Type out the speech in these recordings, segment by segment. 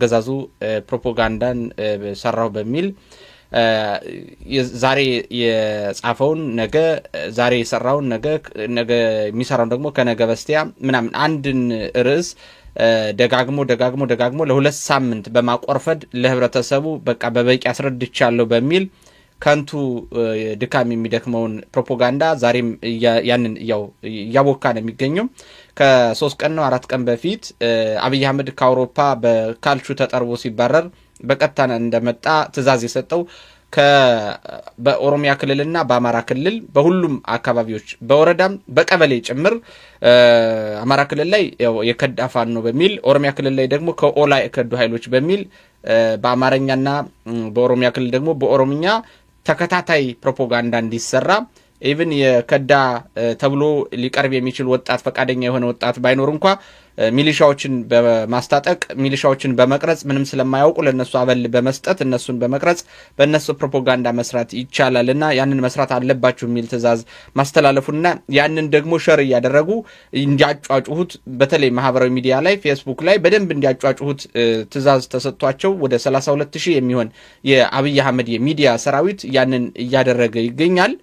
ገዛዙ ፕሮፓጋንዳን ሰራው በሚል ዛሬ የጻፈውን ነገ ዛሬ የሰራውን ነገ የሚሰራውን ደግሞ ከነገ በስቲያ ምናምን አንድን ርዕስ ደጋግሞ ለሁለት ሳምንት በማቆርፈድ ለህብረተሰቡ በቃ በበቂ አስረድቻለሁ በሚል ከንቱ ድካም የሚደክመውን ፕሮፓጋንዳ ዛሬም ያንን ያቦካ ነው የሚገኘው። ከ3 ቀን ነው 4 ቀን በፊት አብይ አህመድ ከአውሮፓ በካልቹ ተጠርቦ ሲባረር በቀጥታ እንደመጣ ትዕዛዝ የሰጠው በኦሮሚያ ክልልና በአማራ ክልል በሁሉም አካባቢዎች በወረዳም በቀበሌ ጭምር አማራ ክልል ላይ የከዳ ፋኖ ነው በሚል ኦሮሚያ ክልል ላይ ደግሞ ከኦላ የከዱ ኃይሎች በሚል በአማርኛና በኦሮሚያ ክልል ደግሞ በኦሮምኛ ተከታታይ ፕሮፓጋንዳ እንዲሰራ ኢቭን የከዳ ተብሎ ሊቀርብ የሚችል ወጣት ፈቃደኛ የሆነ ወጣት ባይኖር እንኳን ሚሊሻዎችን በማስታጠቅ ሚሊሻዎችን በመቅረጽ ምንም ስለማያውቁ ለነሱ አበል በመስጠት እነሱን በመቅረጽ በእነሱ ፕሮፓጋንዳ መስራት ይቻላልና ያንን መስራት አለባችሁ የሚል ትዕዛዝ ማስተላለፉና ያንን ደግሞ ሸር እያደረጉ እንዲያጫጩሁት በተለይ ማህበራዊ ሚዲያ ላይ ፌስቡክ ላይ በደንብ እንዲያጫጩሁት ትዕዛዝ ተሰጥቷቸው ወደ 32000 የሚሆን የአብይ አህመድ የሚዲያ ሰራዊት ያንን እያደረገ ይገኛል።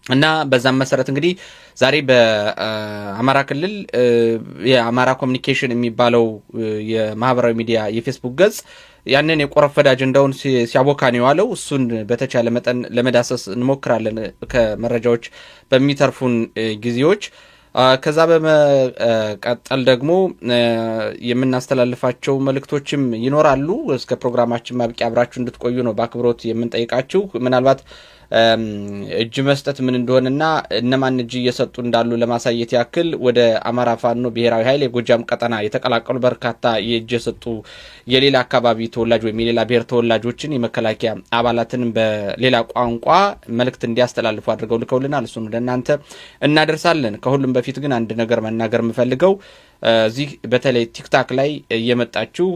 እና በዛም መሰረት እንግዲህ ዛሬ በአማራ ክልል የአማራ ኮሚኒኬሽን የሚባለው የማህበራዊ ሚዲያ የፌስቡክ ገጽ ያንን የቆረፈደ አጀንዳውን ሲያቦካ ነው ያለው። እሱን በተቻለ መጠን ለመዳሰስ እንሞክራለን ከመረጃዎች በሚተርፉን ጊዜዎች። ከዛ በመቀጠል ደግሞ የምናስተላልፋቸው መልእክቶችም ይኖራሉ። እስከ ፕሮግራማችን ማብቂያ አብራችሁ እንድትቆዩ ነው በአክብሮት የምንጠይቃችሁ። ምናልባት እጅ መስጠት ምን እንደሆነና እነማን እጅ እየሰጡ እንዳሉ ለማሳየት ያክል ወደ አማራ ፋኖ ብሔራዊ ኃይል የጎጃም ቀጠና የተቀላቀሉ በርካታ የእጅ የሰጡ የሌላ አካባቢ ተወላጅ ወይም የሌላ ብሔር ተወላጆችን የመከላከያ አባላትን በሌላ ቋንቋ መልእክት እንዲያስተላልፉ አድርገው ልከውልናል። እሱን ወደ እናንተ እናደርሳለን። ከሁሉም በፊት ግን አንድ ነገር መናገር የምፈልገው እዚህ በተለይ ቲክታክ ላይ እየመጣችሁ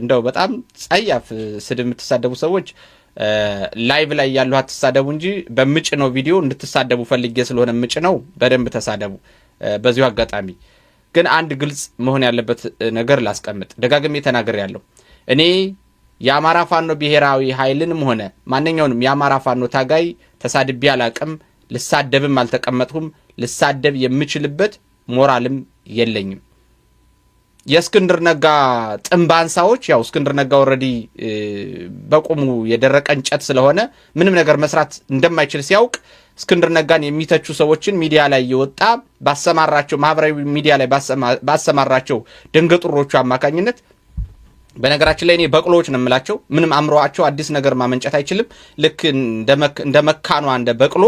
እንደው በጣም ጸያፍ ስድብ የምትሳደቡ ሰዎች ላይቭ ላይ ያሉ አትሳደቡ እንጂ በምጭ ነው ቪዲዮ እንድትሳደቡ ፈልጌ ስለሆነ ምጭ ነው። በደንብ ተሳደቡ። በዚሁ አጋጣሚ ግን አንድ ግልጽ መሆን ያለበት ነገር ላስቀምጥ። ደጋግሜ ተናግሬያለሁ። እኔ የአማራ ፋኖ ብሔራዊ ኃይልንም ሆነ ማንኛውንም የአማራ ፋኖ ታጋይ ተሳድቤ አላቅም። ልሳደብም አልተቀመጥኩም። ልሳደብ የምችልበት ሞራልም የለኝም። የእስክንድር ነጋ ጥንባንሳዎች እስክንድር ነጋ ኦልሬዲ በቁሙ የደረቀ እንጨት ስለሆነ ምንም ነገር መስራት እንደማይችል ሲያውቅ እስክንድር ነጋን የሚተቹ ሰዎችን ሚዲያ ላይ እየወጣ ባሰማራቸው ማህበራዊ ሚዲያ ላይ ባሰማራቸው ደንገጡሮቹ አማካኝነት በነገራችን ላይ እኔ በቅሎዎች ነው የምላቸው። ምንም አምሮአቸው አዲስ ነገር ማመንጨት አይችልም። ልክ እንደ መካኗ እንደ በቅሎ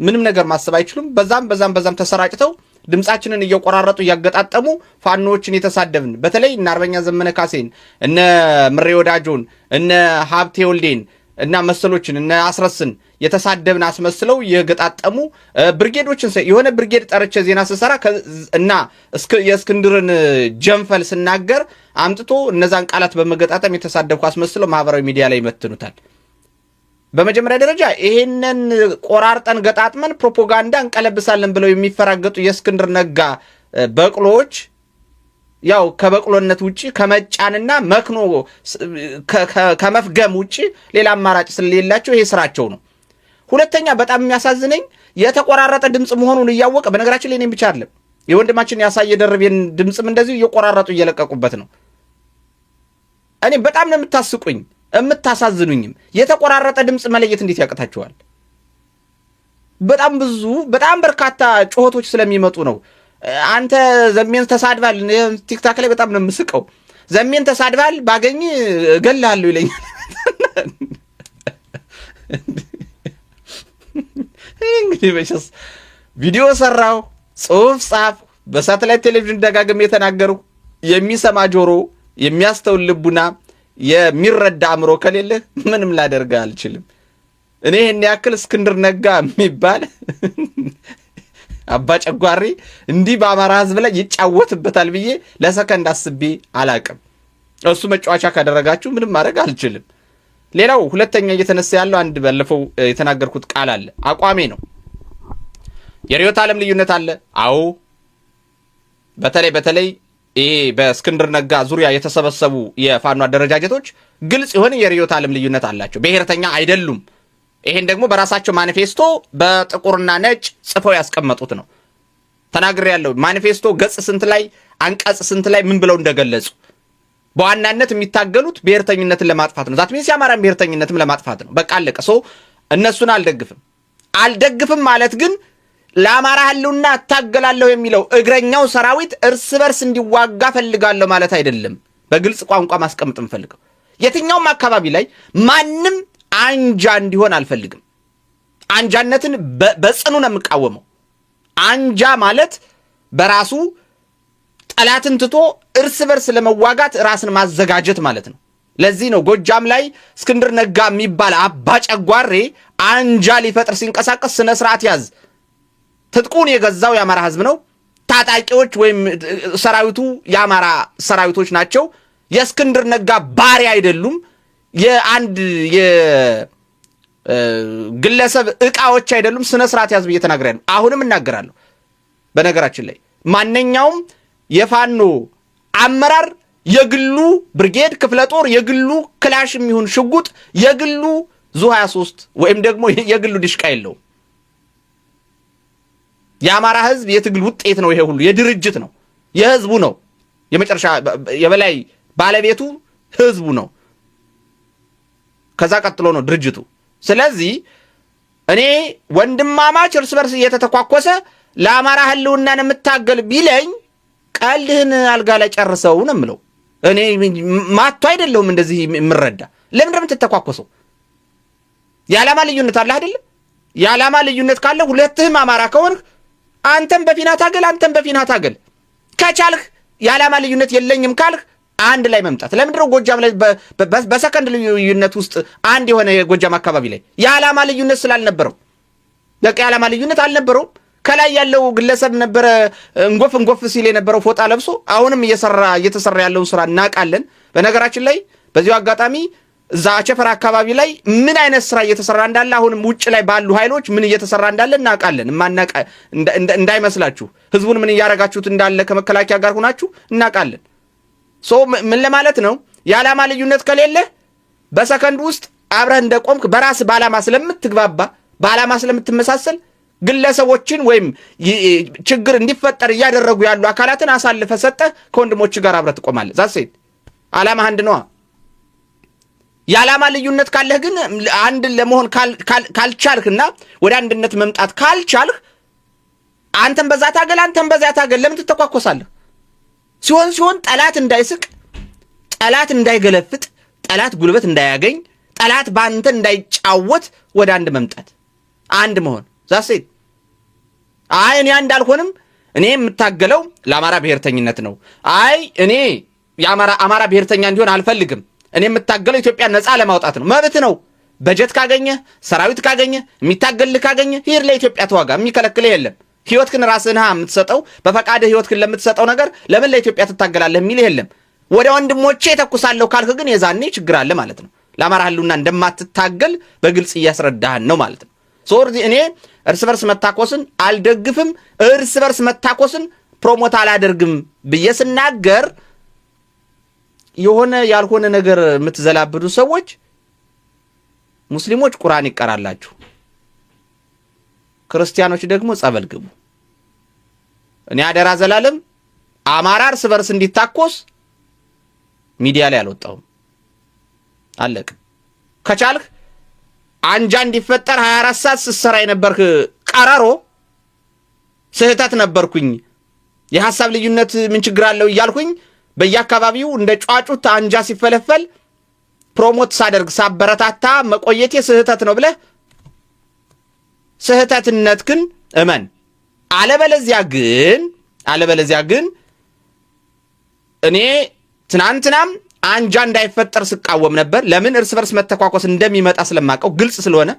ምንም ነገር ማሰብ አይችሉም። በዛም ተሰራጭተው ድምጻችንን እየቆራረጡ እያገጣጠሙ ፋኖዎችን የተሳደብን በተለይ እነ አርበኛ ዘመነ ካሴን እነ ምሬ ወዳጆን እነ ሀብቴ ወልዴን እና መሰሎችን እነ አስረስን የተሳደብን አስመስለው የገጣጠሙ ብርጌዶችን የሆነ ብርጌድ ጠርቼ ዜና ስሰራ እና የእስክንድርን ጀንፈል ስናገር አምጥቶ እነዛን ቃላት በመገጣጠም የተሳደብኩ አስመስለው ማህበራዊ ሚዲያ ላይ ይመትኑታል። በመጀመሪያ ደረጃ ይሄንን ቆራርጠን ገጣጥመን ፕሮፓጋንዳ እንቀለብሳለን ብለው የሚፈራገጡ የእስክንድር ነጋ በቅሎዎች ከበቅሎነት ውጪ ከመጫንና መክኖ ከመፍገም ውጪ ሌላ አማራጭ ስለሌላቸው ይሄ ስራቸው ነው። ሁለተኛ በጣም የሚያሳዝነኝ የተቆራረጠ ድምጽ መሆኑን እያወቀ በነገራችን ላይ እኔም ብቻ አይደለም የወንድማችን ያሳየ ደርቤን ድምጽም እንደዚህ እየቆራረጡ እየለቀቁበት ነው። እኔ በጣም ነው የምታስቁኝ የምታሳዝኑኝም። የተቆራረጠ ድምጽ መለየት እንዴት ያቅታችኋል? በጣም በርካታ ጩኸቶች ስለሚመጡ ነው። አንተ ዘሜን ተሳድባል። ቲክታክ ላይ በጣም ነው የምስቀው። ዘሜን ተሳድባል ባገኝ እገልሃለሁ ይለኛል። እንግዲህ በሽስ ቪዲዮ ሰራው፣ ጽሁፍ ጻፍ፣ በሳተላይት ቴሌቪዥን ደጋግሜ የተናገሩ የሚሰማ ጆሮ የሚያስተውል ልቡና የሚረዳ አእምሮ ከሌለ ምንም ላደርግ አልችልም። እኔ ይሄን ያክል እስክንድር ነጋ የሚባል አባ ጨጓሪ እንዲህ በአማራ ሕዝብ ላይ ይጫወትበታል ብዬ ለሰከንድ አስቤ አላቅም። እሱ መጫወቻ ካደረጋችሁ ምንም ማድረግ አልችልም። ሌላው ሁለተኛ እየተነሳ ያለው አንድ ባለፈው የተናገርኩት ቃል አለ። አቋሜ ነው። የርዕዮተ ዓለም ልዩነት አለ። አዎ በተለይ ይሄ በእስክንድር ነጋ ዙሪያ የተሰበሰቡ የፋኖ አደረጃጀቶች ግልጽ የሆነ የርዕዮተ ዓለም ልዩነት አላቸው። ብሔርተኛ አይደሉም። ይሄን ደግሞ በራሳቸው ማኒፌስቶ በጥቁርና ነጭ ጽፈው ያስቀመጡት ነው። ተናግሬያለሁ። ማኒፌስቶ ገጽ ስንት ላይ አንቀጽ ስንት ላይ ምን ብለው እንደገለጹ በዋናነት የሚታገሉት ብሔርተኝነትን ለማጥፋት ነው። ዛት ሚንስ የአማራን ብሔርተኝነትም ለማጥፋት ነው። በቃ አለቀ። እነሱን አልደግፍም ማለት ግን ለአማራ ህልውና እታገላለሁ የሚለው እግረኛው ሰራዊት እርስ በርስ እንዲዋጋ ፈልጋለሁ ማለት አይደለም። በግልጽ ቋንቋ ማስቀመጥ እንፈልገው የትኛውም አካባቢ ላይ ማንም አንጃ እንዲሆን አልፈልግም። አንጃነትን በጽኑ ነው የምቃወመው። አንጃ ማለት በራሱ ጠላትን ትቶ እርስ በርስ ለመዋጋት ራስን ማዘጋጀት ማለት ነው። ለዚህ ነው ጎጃም ላይ እስክንድር ነጋ የሚባል አባ ጨጓሬ አንጃ ሊፈጥር ሲንቀሳቀስ ስነ ስርዓት ያዝ። ትጥቁን የገዛው የአማራ ህዝብ ነው። ታጣቂዎች ወይም ሰራዊቱ የአማራ ሰራዊቶች ናቸው። የእስክንድር ነጋ ባሪያ አይደሉም። የአንድ የግለሰብ ዕቃዎች አይደሉም። ስነ ስርዓት ያዝ ብዬ ተናግሬያለሁ። አሁንም እናገራለሁ። በነገራችን ላይ ማንኛውም የፋኖ አመራር የግሉ ብርጌድ ክፍለ ጦር የግሉ ክላሽ የሚሆን ሽጉጥ የግሉ ዙ 23 ወይም ደግሞ የግሉ ዲሽቃ የለውም። የአማራ ህዝብ የትግል ውጤት ነው። ይሄ ሁሉ የድርጅት ነው፣ የህዝቡ ነው። የመጨረሻ የበላይ ባለቤቱ ህዝቡ ነው። ከዛ ቀጥሎ ነው ድርጅቱ። ስለዚህ እኔ ወንድማማች እርስ በርስ እየተተኳኮሰ ለአማራ ህልውናን የምታገል ቢለኝ ቀልህን አልጋ ላይ ጨርሰው ነው የምለው። እኔ ማቶ አይደለሁም እንደዚህ የምረዳ። ለምን የምትተኳኮሰው? የዓላማ ልዩነት አለ አይደለም? የዓላማ ልዩነት ካለ ሁለትህም አማራ ከሆንህ አንተም በፊና ታገል። ከቻልህ የዓላማ ልዩነት የለኝም ካልህ አንድ ላይ መምጣት። ለምንድነው ጎጃም ላይ በሰከንድ ልዩነት ውስጥ አንድ የሆነ የጎጃም አካባቢ ላይ የዓላማ ልዩነት ስላልነበረው በቃ የዓላማ ልዩነት አልነበረውም። ከላይ ያለው ግለሰብ ነበረ እንጎፍ ሲል የነበረው ፎጣ ለብሶ አሁንም እየተሰራ ያለውን ስራ እናውቃለን። በነገራችን ላይ በዚሁ አጋጣሚ እዛ አቸፈር አካባቢ ላይ ምን አይነት ስራ እየተሰራ እንዳለ አሁንም ውጭ ላይ ባሉ ኃይሎች ምን እየተሰራ እንዳለ እናውቃለን። እንዳይመስላችሁ ህዝቡን ምን እያረጋችሁት እንዳለ ከመከላከያ ጋር ሆናችሁ እናውቃለን። ምን ለማለት ነው? የዓላማ ልዩነት ከሌለ በሰከንድ ውስጥ አብረህ እንደቆምክ በራስ በዓላማ ስለምትግባባ በዓላማ ስለምትመሳሰል ግለሰቦችን ወይም ችግር እንዲፈጠር እያደረጉ ያሉ አካላትን አሳልፈ ሰጠህ ከወንድሞች ጋር አብረህ ትቆማለህ። ዛሴት ዓላማ አንድ ነዋ። የዓላማ ልዩነት ካለህ ግን አንድ ለመሆን ካልቻልህና ወደ አንድነት መምጣት ካልቻልህ አንተም በዛ ታገል፣ አንተም በዛ ታገል። ለምን ትተኳኮሳለህ? ሲሆን ጠላት እንዳይስቅ፣ ጠላት እንዳይገለፍጥ፣ ጠላት ጉልበት እንዳያገኝ፣ ጠላት በአንተ እንዳይጫወት ወደ አንድ መምጣት፣ አንድ መሆን። ዛሴት እኔ አንድ አልሆንም፣ እኔ የምታገለው ለአማራ ብሔርተኝነት ነው። እኔ አማራ ብሔርተኛ እንዲሆን አልፈልግም። እኔ የምታገለው ኢትዮጵያ ነፃ ለማውጣት ነው። መብት ነው። በጀት ካገኘ ሰራዊት ካገኘ የሚታገልህ ካገኘ ሂድ ለኢትዮጵያ ተዋጋ። የሚከለክልህ የለም። ህይወትክን ራስህን የምትሰጠው በፈቃድህ ህይወትክን ለምትሰጠው ነገር ለምን ለኢትዮጵያ ትታገላለህ የሚልህ የለም። ወደ ወንድሞቼ ተኩሳለሁ ካልክ ግን የዛኔ ችግር አለ ማለት ነው። ለአማራ ህልውና እንደማትታገል በግልጽ እያስረዳህን ነው ማለት ነው። እኔ እርስ በርስ መታኮስን አልደግፍም፣ እርስ በርስ መታኮስን ፕሮሞት አላደርግም ብዬ ስናገር የሆነ ያልሆነ ነገር የምትዘላብዱ ሰዎች ሙስሊሞች ቁርአን ይቀራላችሁ፣ ክርስቲያኖች ደግሞ ጸበል ግቡ። እኔ አደራ ዘላለም አማራ እርስ በርስ እንዲታኮስ ሚዲያ ላይ አልወጣሁም። አለቅ ከቻልክ አንጃ እንዲፈጠር 24 ሰዓት ስትሰራ የነበርክ ቀራሮ ስህተት ነበርኩኝ፣ የሐሳብ ልዩነት ምን ችግር አለው እያልኩኝ በየአካባቢው እንደ ጫጩት አንጃ ሲፈለፈል ፕሮሞት ሳደርግ ሳበረታታ መቆየቴ ስህተት ነው ብለህ ስህተትነትክን እመን። አለበለዚያ ግን እኔ ትናንትናም አንጃ እንዳይፈጠር ስቃወም ነበር። ለምን? እርስ በርስ መተኳኮስ እንደሚመጣ ስለማቀው ግልጽ ስለሆነ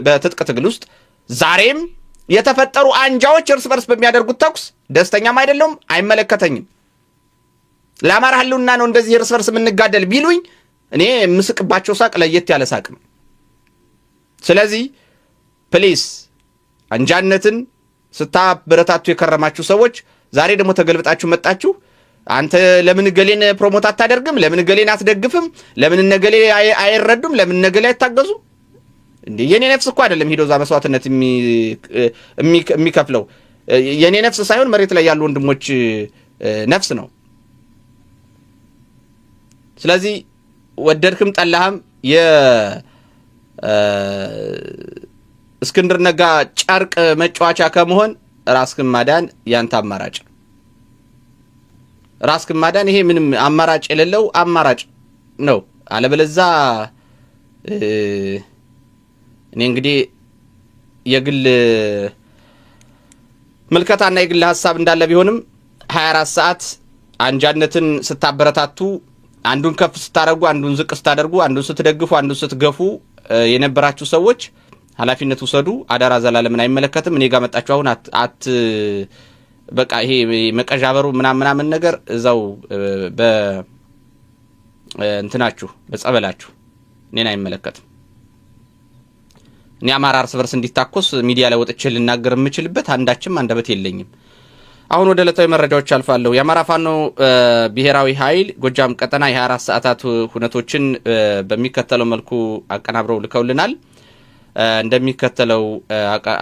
በትጥቅ ትግል ውስጥ ዛሬም የተፈጠሩ አንጃዎች እርስ በርስ በሚያደርጉት ተኩስ ደስተኛም አይደለም፣ አይመለከተኝም። ለአማራ ህልውና ነው እንደዚህ እርስ በርስ የምንጋደል ቢሉኝ እኔ የምስቅባቸው ሳቅ ለየት ያለ ሳቅ ነው። ስለዚህ ፕሊስ አንጃነትን ስታበረታቱ የከረማችሁ ሰዎች ዛሬ ደግሞ ተገልብጣችሁ መጣችሁ። አንተ ለምን ገሌን ፕሮሞት አታደርግም? ለምን ገሌን አትደግፍም? ለምን ነገሌ አይረዱም? ለምን ነገሌ አይታገዙም? እንዴ የኔ ነፍስ እኮ አይደለም ሄዶ ዛ መስዋዕትነት የሚከፍለው የኔ ነፍስ ሳይሆን መሬት ላይ ያሉ ወንድሞች ነፍስ ነው። ስለዚህ ወደድክም ጠላህም እስክንድር ነጋ ጨርቅ መጫወቻ ከመሆን ራስክን ማዳን ያንተ አማራጭ ራስክን ማዳን ይሄ ምንም አማራጭ የሌለው አማራጭ ነው። አለበለዛ እኔ እንግዲህ የግል መልከታና የግል ሐሳብ እንዳለ ቢሆንም 24 ሰዓት አንጃነትን ስታበረታቱ አንዱን ከፍ ስታረጉ አንዱን ዝቅ ስታደርጉ አንዱን ስትደግፉ አንዱን ስትገፉ የነበራችሁ ሰዎች ኃላፊነት ወሰዱ። አዳራ ዘላለምን አይመለከትም። እኔ ጋር መጣችሁ አሁን በቃ ይሄ መቀጃበሩ ምናምን ነገር እዛው እንትናችሁ በጸበላችሁ እኔን አይመለከትም። እኔ አማራ እርስ በርስ እንዲታኮስ ሚዲያ ላይ ወጥቼ ልናገር የምችልበት አንዳችም አንደበት የለኝም። አሁን ወደ ዕለታዊ መረጃዎች አልፋለሁ። የአማራ ፋኖ ብሔራዊ ኃይል ጎጃም ቀጠና የ24 ሰዓታት ሁነቶችን በሚከተለው መልኩ አቀናብረው ልከውልናል። እንደሚከተለው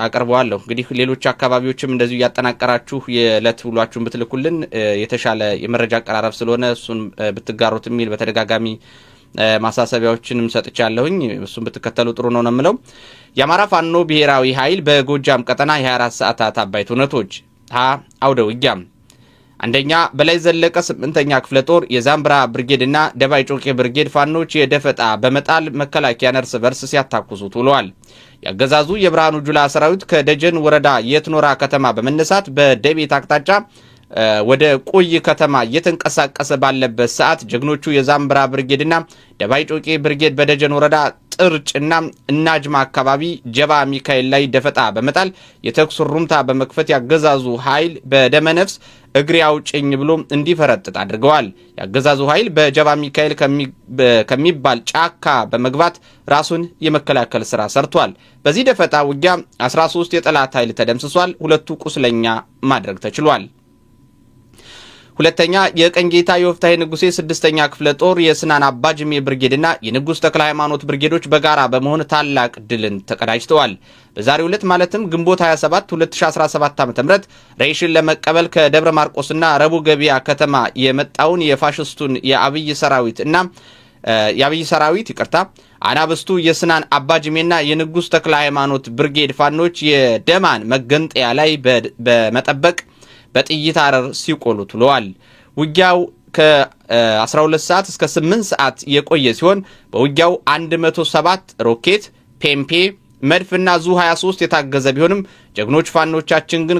አቀርበዋለሁ። እንግዲህ ሌሎች አካባቢዎችም እንደዚሁ ያጠናቀራችሁ የዕለት ውሏችሁን ብትልኩልን የተሻለ የመረጃ አቀራረብ ስለሆነ እሱን ብትጋሩት የሚል በተደጋጋሚ ማሳሰቢያዎችንም ሰጥቻለሁኝ። እሱን ብትከተሉ ጥሩ ነው ነው የምለው። የአማራ ፋኖ ብሔራዊ ኃይል በጎጃም ቀጠና የ24 ሰዓታት አባይት ሁነቶች አውደ ውጊያ አንደኛ በላይ ዘለቀ 8ኛ ክፍለ ጦር የዛምብራ ብርጌድና ደባይ ጮቄ ብርጌድ ፋኖች የደፈጣ በመጣል መከላከያን እርስ በርስ ሲያታኩሱት ውለዋል። ያገዛዙ የብርሃኑ ጁላ ሰራዊት ከደጀን ወረዳ የትኖራ ከተማ በመነሳት በደቤት አቅጣጫ ወደ ቆይ ከተማ እየተንቀሳቀሰ ባለበት ሰዓት ጀግኖቹ የዛምብራ ብርጌድና ደባይ ጮቄ ብርጌድ በደጀን ወረዳ ጥርጭና እናጅማ አካባቢ ጀባ ሚካኤል ላይ ደፈጣ በመጣል የተኩስ ሩምታ በመክፈት ያገዛዙ ኃይል በደመነፍስ እግሬ አውጭኝ ብሎ እንዲፈረጥጥ አድርገዋል። ያገዛዙ ኃይል በጀባ ሚካኤል ከሚባል ጫካ በመግባት ራሱን የመከላከል ስራ ሰርቷል። በዚህ ደፈጣ ውጊያ 13 የጠላት ኃይል ተደምስሷል። 2 ቁስለኛ ማድረግ ተችሏል። ሁለተኛ የቀንጌታ የወፍታሄ ንጉሴ 6ኛ ክፍለ ጦር የስናን አባጅሜ ብርጌድና የንጉስ ተክለ ሃይማኖት ብርጌዶች በጋራ በመሆን ታላቅ ድልን ተቀዳጅተዋል። በዛሬው ዕለት ማለትም ግንቦት 27 2017 ዓ.ም ሬሽን ለመቀበል ከደብረ ማርቆስና ረቡ ገቢያ ከተማ የመጣውን የፋሽስቱን የአብይ ሰራዊት አናብስቱ የስናን አባጅሜና የንጉስ ተክለ ሃይማኖት ብርጌድ ፋኖች የደማን መገንጠያ ላይ በመጠበቅ በጥይት አረር ሲቆሉት ውለዋል። ውጊያው ከ12 ሰዓት እስከ 8 ሰዓት የቆየ ሲሆን በውጊያው 107 ሮኬት፣ ፔምፔ፣ መድፍና ዙ 23 የታገዘ ቢሆንም ጀግኖች ፋኖቻችን ግን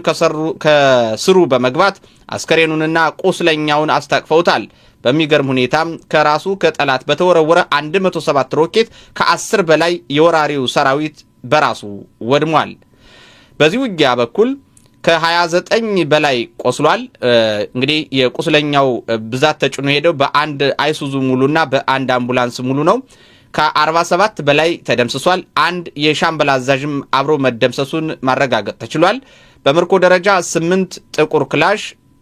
ከስሩ በመግባት አስከሬኑንና ቁስለኛውን አስታቅፈውታል። በሚገርም ሁኔታ ከራሱ ከጠላት በተወረወረ 107 ሮኬት ከ10 በላይ የወራሪው ሰራዊት በራሱ ወድሟል። በዚህ ውጊያ በኩል ከ29 በላይ ቆስሏል። እንግዲህ የቁስለኛው ብዛት ተጭኖ ሄደው በአንድ አይሱዙ ሙሉና በአንድ አምቡላንስ ሙሉ ነው። ከ47 በላይ ተደምስሷል። አንድ የሻምበል አዛዥም አብሮ መደምሰሱን ማረጋገጥ ተችሏል። በምርኮ ደረጃ 8 ጥቁር ክላሽ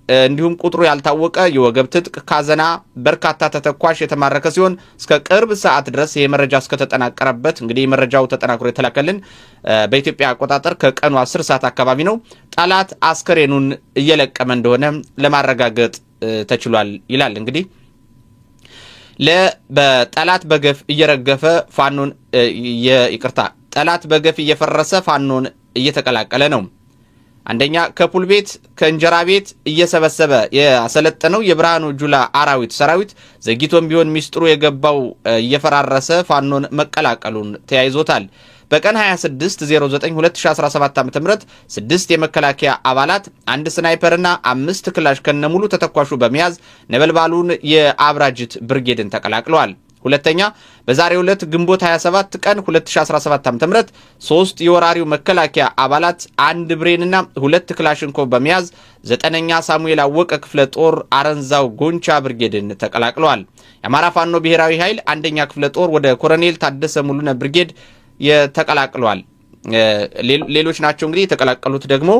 እንዲሁም ቁጥሩ ያልታወቀ የወገብ ትጥቅ ካዘና በርካታ ተተኳሽ የተማረከ ሲሆን እስከ ቅርብ ሰዓት ድረስ የመረጃ እስከተጠናቀረበት እንግዲህ መረጃው ተጠናክሮ የተላከልን በኢትዮጵያ አቆጣጠር ከቀኑ 10 ሰዓት አካባቢ ነው። ጠላት አስከሬኑን እየለቀመ እንደሆነ ለማረጋገጥ ተችሏል ይላል። እንግዲህ በጠላት በገፍ እየረገፈ ፋኖን ጠላት በገፍ እየፈረሰ ፋኖን እየተቀላቀለ ነው። አንደኛ ከፑል ቤት ከእንጀራ ቤት እየሰበሰበ ያሰለጠነው የብርሃኑ ጁላ አራዊት ሰራዊት ዘግይቶም ቢሆን ሚስጥሩ የገባው እየፈራረሰ ፋኖን መቀላቀሉን ተያይዞታል። በቀን 26/09/2017 ዓ.ም 6 የመከላከያ አባላት 1 ስናይፐርና 5 ክላሽ ከነሙሉ ተተኳሹ በመያዝ ነበልባሉን የአብራጅት ብርጌድን ተቀላቅለዋል። ሁለተኛ በዛሬው ዕለት ግንቦት 27 ቀን 2017 ዓ.ም 3 የወራሪው መከላከያ አባላት 1 ብሬንና 2 ክላሽንኮቭ በመያዝ 9ኛ ሳሙኤል አወቀ ክፍለ ጦር አረንዛው ጎንቻ ብርጌድን ተቀላቅለዋል። የአማራ ፋኖ ብሔራዊ ኃይል 1ኛ ክፍለ ጦር ወደ ኮሎኔል ታደሰ ሙሉነ ብርጌድ ተቀላቅለዋል። ሌሎች ናቸው እንግዲህ የተቀላቀሉት ደግሞ